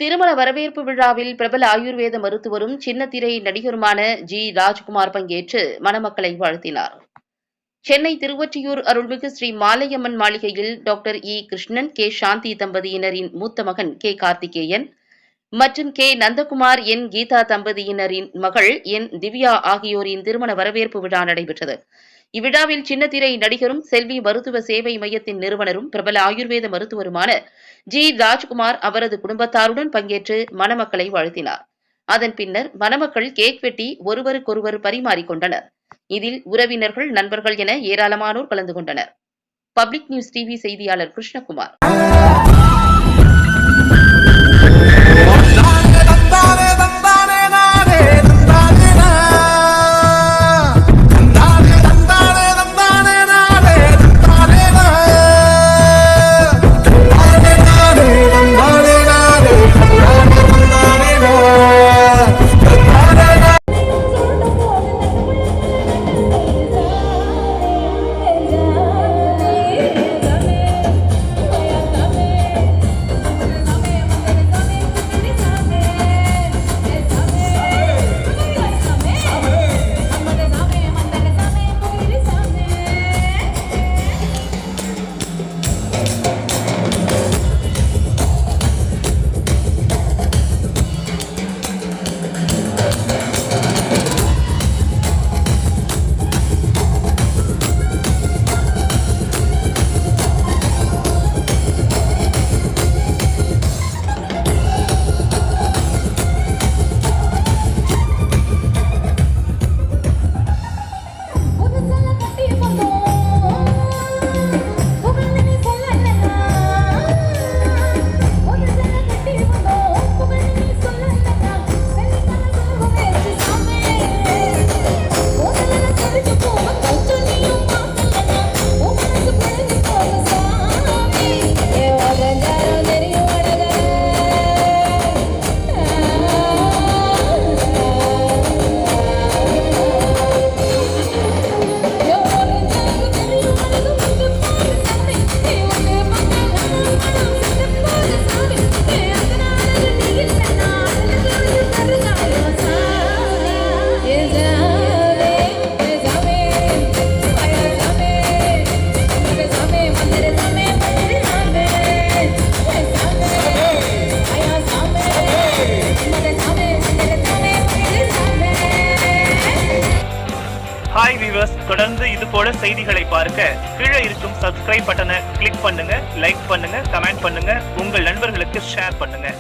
திருமண வரவேற்பு விழாவில் பிரபல ஆயுர்வேத மருத்துவரும் சின்னத்திரை நடிகருமான ஜி ராஜ்குமார் பங்கேற்று மணமக்களை வாழ்த்தினார். சென்னை திருவொற்றியூர் அருள்மிகு ஸ்ரீ மாலையம்மன் மாளிகையில் டாக்டர் இ. கிருஷ்ணன், கே. சாந்தி தம்பதியினரின் மூத்த மகன் கே. கார்த்திகேயன் மற்றும் கே. நந்தகுமார், என். கீதா தம்பதியினரின் மகள் என். திவ்யா ஆகியோரின் திருமண வரவேற்பு விழா நடைபெற்றது. இவ்விழாவில் சின்னத்திரை நடிகரும் செல்வி மருத்துவ சேவை மையத்தின் நிறுவனரும் பிரபல ஆயுர்வேத மருத்துவருமான ஜி ராஜ்குமார் அவரது குடும்பத்தாருடன் பங்கேற்று மணமக்களை வாழ்த்தினார். அதன் பின்னர் மணமக்கள் கேக் வெட்டி ஒருவருக்கொருவர் பரிமாறிக்கொண்டனர். இதில் உறவினர்கள், நண்பர்கள் என ஏராளமானோர் கலந்து கொண்டனர். பப்ளிக் நியூஸ் டிவி செய்தியாளர் கிருஷ்ணகுமார். ஹாய் வீவர்ஸ், தொடர்ந்து இது போல செய்திகளை பார்க்க கீழே இருக்கும் சப்ஸ்கிரைப் பட்டனை கிளிக் பண்ணுங்க, லைக் பண்ணுங்க, கமெண்ட் பண்ணுங்க, உங்கள் நண்பர்களுக்கு ஷேர் பண்ணுங்க.